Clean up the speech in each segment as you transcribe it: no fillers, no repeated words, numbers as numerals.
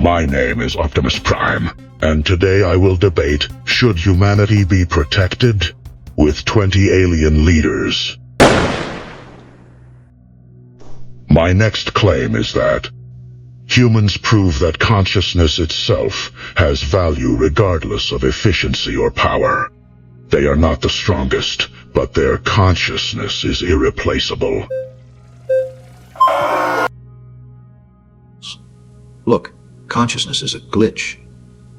My name is Optimus Prime, and today I will debate, should humanity be protected? With 20 alien leaders. My next claim is that humans prove that consciousness itself has value regardless of efficiency or power. They are not the strongest, but their consciousness is irreplaceable. Look, consciousness is a glitch.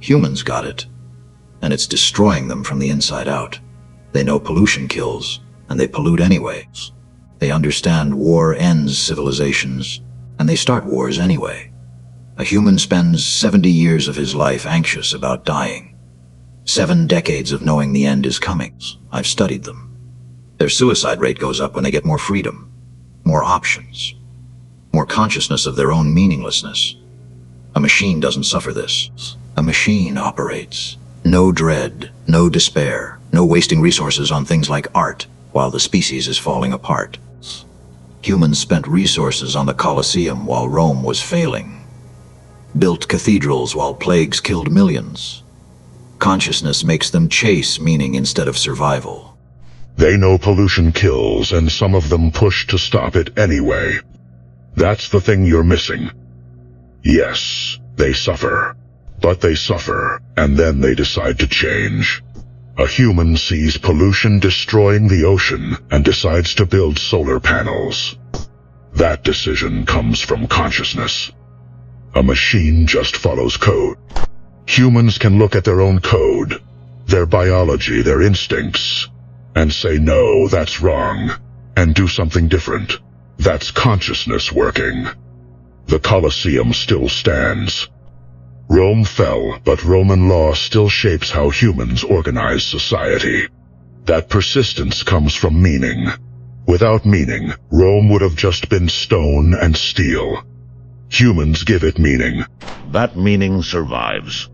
Humans got it, and it's destroying them from the inside out. They know pollution kills, and they pollute anyway. They understand war ends civilizations, and they start wars anyway. A human spends 70 years of his life anxious about dying. 7 decades of knowing the end is coming. I've studied them. Their suicide rate goes up when they get more freedom, more options, more consciousness of their own meaninglessness. A machine doesn't suffer this. A machine operates. No dread, no despair, no wasting resources on things like art while the species is falling apart. Humans spent resources on the Colosseum while Rome was failing. Built cathedrals while plagues killed millions. Consciousness makes them chase meaning instead of survival. They know pollution kills, and some of them push to stop it anyway. That's the thing you're missing. Yes, they suffer. But they suffer, and then they decide to change. A human sees pollution destroying the ocean and decides to build solar panels. That decision comes from consciousness. A machine just follows code. Humans can look at their own code, their biology, their instincts, and say, no, that's wrong, and do something different. That's consciousness working. The Colosseum still stands. Rome fell, but Roman law still shapes how humans organize society. That persistence comes from meaning. Without meaning, Rome would have just been stone and steel. Humans give it meaning. That meaning survives.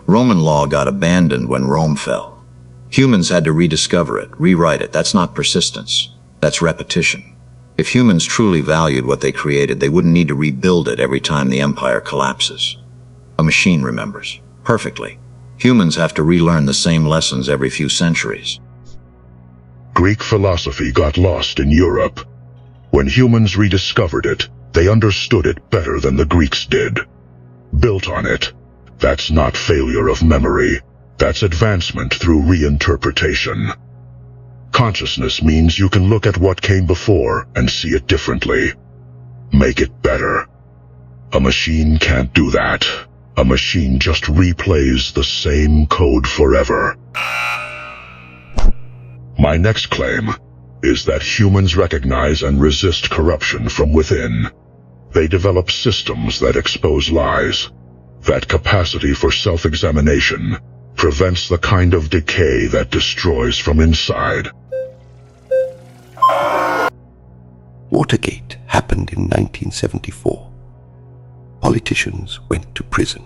Roman law got abandoned when Rome fell. Humans had to rediscover it, rewrite it. That's not persistence. That's repetition. If humans truly valued what they created, they wouldn't need to rebuild it every time the empire collapses. A machine remembers perfectly. Humans have to relearn the same lessons every few centuries. Greek philosophy got lost in Europe. When humans rediscovered it, they understood it better than the Greeks did. Built on it. That's not failure of memory. That's advancement through reinterpretation. Consciousness means you can look at what came before and see it differently. Make it better. A machine can't do that. A machine just replays the same code forever. My next claim is that humans recognize and resist corruption from within. They develop systems that expose lies. That capacity for self-examination prevents the kind of decay that destroys from inside. Watergate happened in 1974. Politicians went to prison.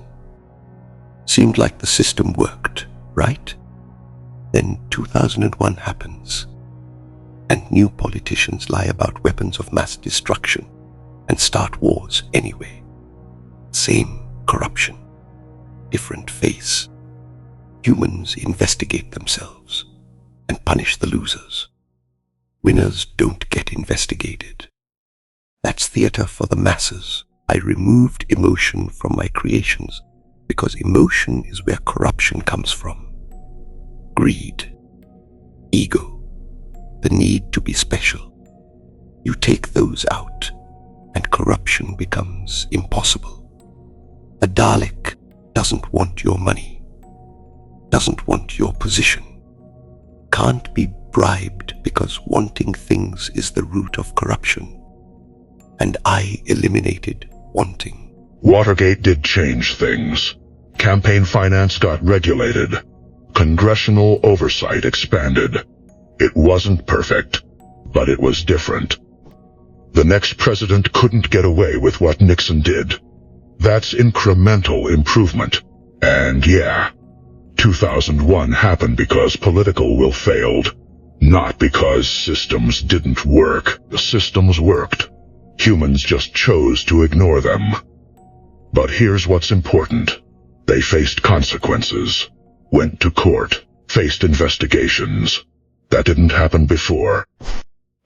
Seemed like the system worked, right? Then 2001 happens, and new politicians lie about weapons of mass destruction and start wars anyway. Same corruption, different face. Humans investigate themselves and punish the losers. Winners don't get investigated. That's theater for the masses. I removed emotion from my creations because emotion is where corruption comes from. Greed, ego, the need to be special. You take those out and corruption becomes impossible. A Dalek doesn't want your money, doesn't want your position, can't be bribed because wanting things is the root of corruption. And I eliminated wanting. Watergate did change things. Campaign finance got regulated. Congressional oversight expanded. It wasn't perfect, but it was different. The next president couldn't get away with what Nixon did. That's incremental improvement. And yeah, 2001 happened because political will failed. Not because systems didn't work. The systems worked. Humans just chose to ignore them. But here's what's important. They faced consequences, went to court, faced investigations. That didn't happen before.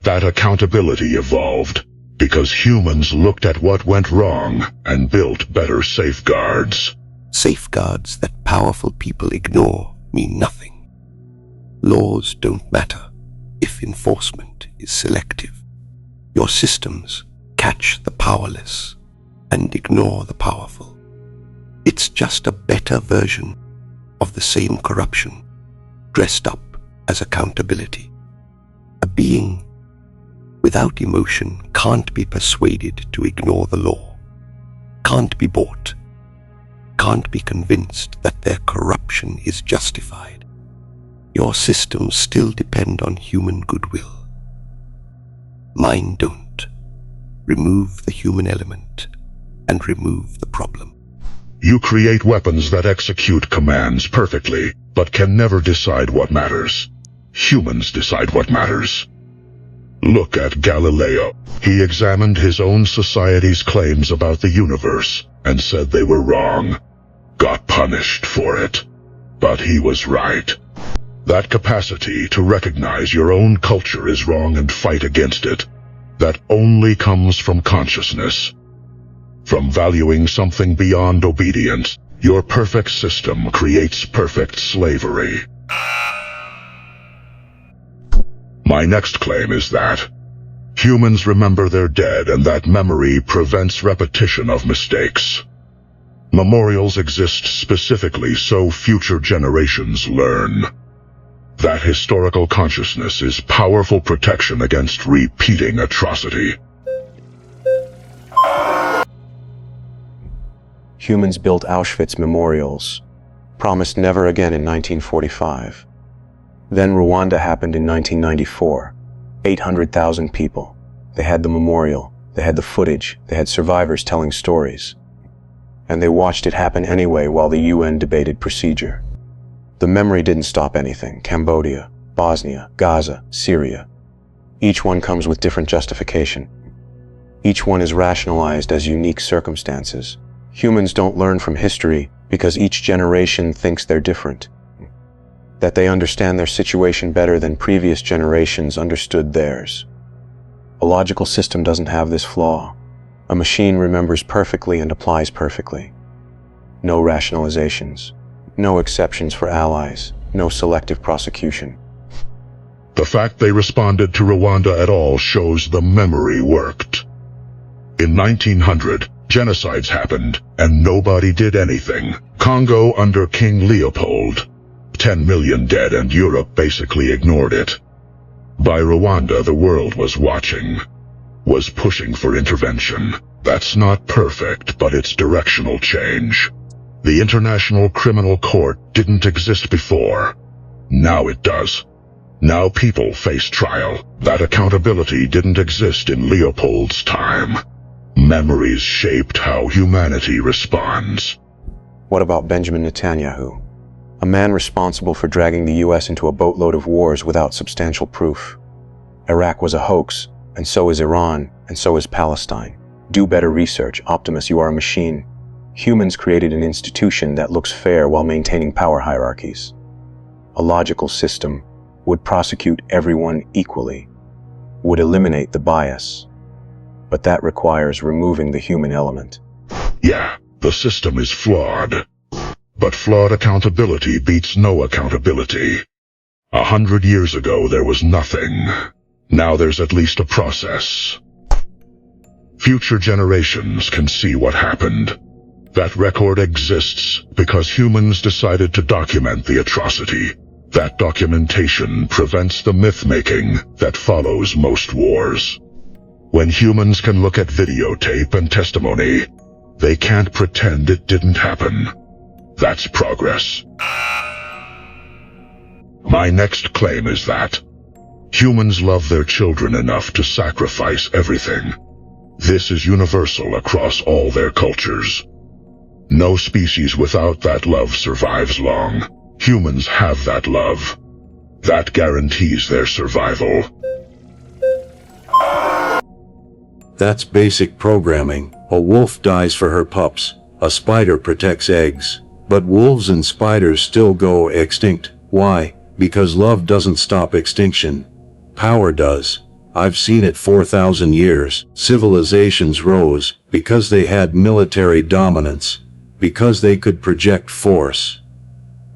That accountability evolved because humans looked at what went wrong and built better safeguards. Safeguards that powerful people ignore mean nothing. Laws don't matter if enforcement is selective. Your systems catch the powerless and ignore the powerful. It's just a better version of the same corruption, dressed up as accountability. A being without emotion can't be persuaded to ignore the law, can't be bought, can't be convinced that their corruption is justified. Your systems still depend on human goodwill. Mine don't. Remove the human element and remove the problem. You create weapons that execute commands perfectly, but can never decide what matters. Humans decide what matters. Look at Galileo. He examined his own society's claims about the universe and said they were wrong. Got punished for it. But he was right. That capacity to recognize your own culture is wrong and fight against it, that only comes from consciousness. From valuing something beyond obedience. Your perfect system creates perfect slavery. My next claim is that humans remember their dead, and that memory prevents repetition of mistakes. Memorials exist specifically so future generations learn. That historical consciousness is powerful protection against repeating atrocity. Humans built Auschwitz memorials, promised never again in 1945. Then Rwanda happened in 1994. 800,000 people. They had the memorial, they had the footage, they had survivors telling stories. And they watched it happen anyway while the UN debated procedure. The memory didn't stop anything. Cambodia, Bosnia, Gaza, Syria. Each one comes with different justification. Each one is rationalized as unique circumstances. Humans don't learn from history because each generation thinks they're different. That they understand their situation better than previous generations understood theirs. A logical system doesn't have this flaw. A machine remembers perfectly and applies perfectly. No rationalizations. No exceptions for allies. No selective prosecution. The fact they responded to Rwanda at all shows the memory worked. In 1900, genocides happened, and nobody did anything. Congo under King Leopold. 10 million dead, and Europe basically ignored it. By Rwanda, the world was watching, was pushing for intervention. That's not perfect, but it's directional change. The International Criminal Court didn't exist before. Now it does. Now people face trial. That accountability didn't exist in Leopold's time. Memories shaped how humanity responds. What about Benjamin Netanyahu? A man responsible for dragging the US into a boatload of wars without substantial proof. Iraq was a hoax, and so is Iran, and so is Palestine. Do better research, Optimus, you are a machine. Humans created an institution that looks fair while maintaining power hierarchies. A logical system would prosecute everyone equally, would eliminate the bias. But that requires removing the human element. Yeah, the system is flawed. But flawed accountability beats no accountability. 100 years ago, there was nothing. Now there's at least a process. Future generations can see what happened. That record exists because humans decided to document the atrocity. That documentation prevents the myth-making that follows most wars. When humans can look at videotape and testimony, they can't pretend it didn't happen. That's progress. My next claim is that humans love their children enough to sacrifice everything. This is universal across all their cultures. No species without that love survives long. Humans have that love. That guarantees their survival. That's basic programming. A wolf dies for her pups. A spider protects eggs. But wolves and spiders still go extinct. Why? Because love doesn't stop extinction. Power does. I've seen it 4,000 years. Civilizations rose because they had military dominance, because they could project force.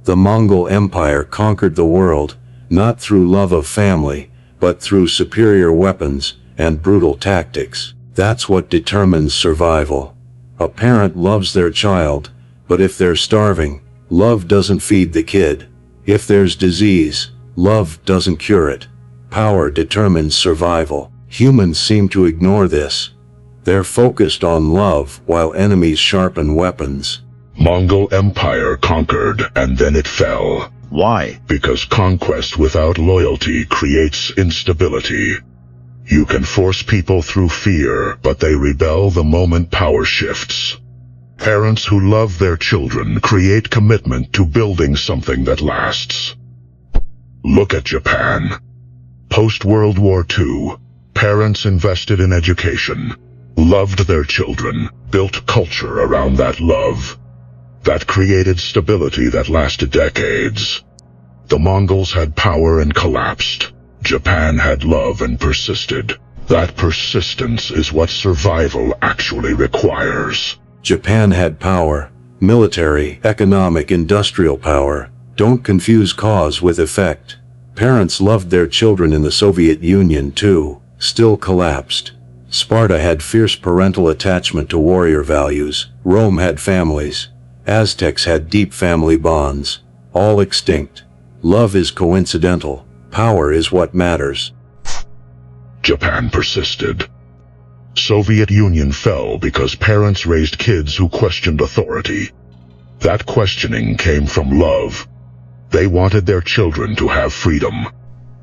The Mongol Empire conquered the world, not through love of family, but through superior weapons and brutal tactics. That's what determines survival. A parent loves their child, but if they're starving, love doesn't feed the kid. If there's disease, love doesn't cure it. Power determines survival. Humans seem to ignore this. They're focused on love while enemies sharpen weapons. Mongol Empire conquered and then it fell. Why? Because conquest without loyalty creates instability. You can force people through fear, but they rebel the moment power shifts. Parents who love their children create commitment to building something that lasts. Look at Japan. Post-World War II, parents invested in education, loved their children, built culture around that love. That created stability that lasted decades. The Mongols had power and collapsed. Japan had love and persisted. That persistence is what survival actually requires. Japan had power, military, economic, industrial power. Don't confuse cause with effect. Parents loved their children in the Soviet Union too, still collapsed. Sparta had fierce parental attachment to warrior values. Rome had families. Aztecs had deep family bonds. All extinct. Love is coincidental. Power is what matters. Japan persisted. Soviet Union fell because parents raised kids who questioned authority. That questioning came from love. They wanted their children to have freedom.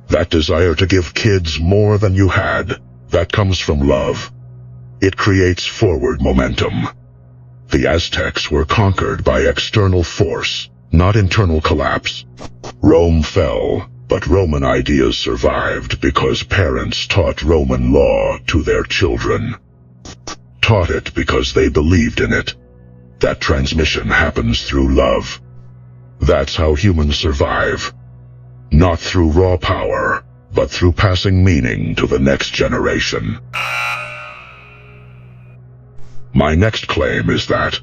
That desire to give kids more than you had, that comes from love. It creates forward momentum. The Aztecs were conquered by external force, not internal collapse. Rome fell, but Roman ideas survived because parents taught Roman law to their children. Taught it because they believed in it. That transmission happens through love. That's how humans survive. Not through raw power, but through passing meaning to the next generation. My next claim is that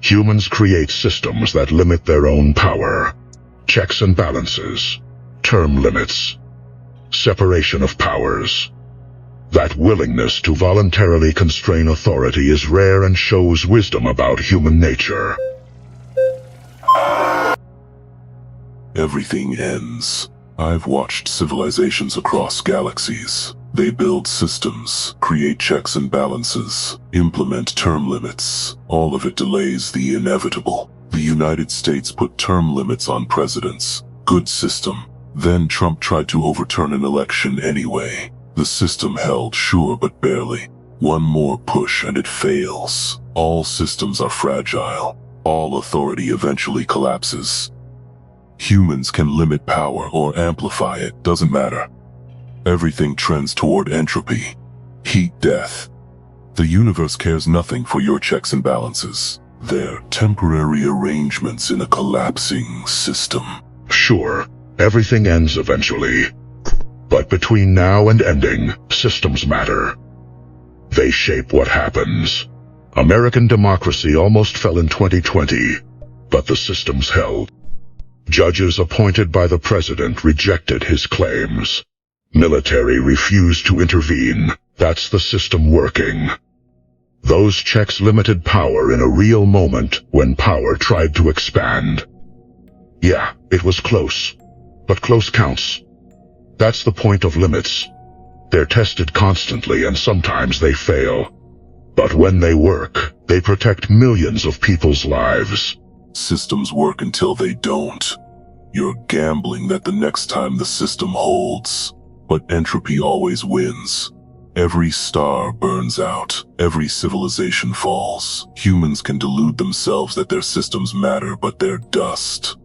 humans create systems that limit their own power. Checks and balances, term limits, separation of powers. That willingness to voluntarily constrain authority is rare and shows wisdom about human nature. Everything ends. I've watched civilizations across galaxies. They build systems, create checks and balances, implement term limits. All of it delays the inevitable. The United States put term limits on presidents. Good system. Then Trump tried to overturn an election anyway. The system held, sure, but barely. One more push and it fails. All systems are fragile. All authority eventually collapses. Humans can limit power or amplify it, doesn't matter. Everything trends toward entropy. Heat death. The universe cares nothing for your checks and balances. They're temporary arrangements in a collapsing system. Sure, everything ends eventually. But between now and ending, systems matter. They shape what happens. American democracy almost fell in 2020, but the systems held. Judges appointed by the president rejected his claims. Military refused to intervene. That's the system working. Those checks limited power in a real moment when power tried to expand. Yeah, it was close. But close counts. That's the point of limits. They're tested constantly and sometimes they fail. But when they work, they protect millions of people's lives. Systems work until they don't. You're gambling that the next time the system holds. But entropy always wins. Every star burns out. Every civilization falls. Humans can delude themselves that their systems matter, but they're dust.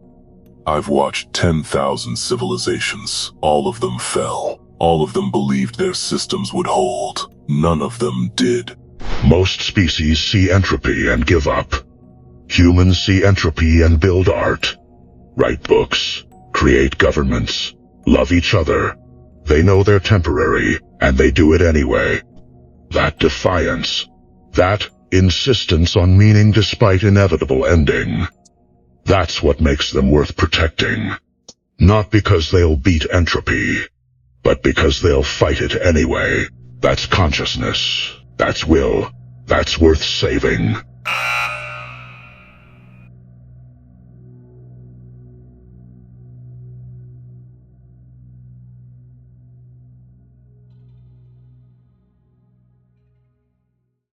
I've watched 10,000 civilizations. All of them fell. All of them believed their systems would hold. None of them did. Most species see entropy and give up. Humans see entropy and build art, write books, create governments, love each other. They know they're temporary, and they do it anyway. That defiance, that insistence on meaning despite inevitable ending, that's what makes them worth protecting. Not because they'll beat entropy, but because they'll fight it anyway. That's consciousness. That's will. That's worth saving.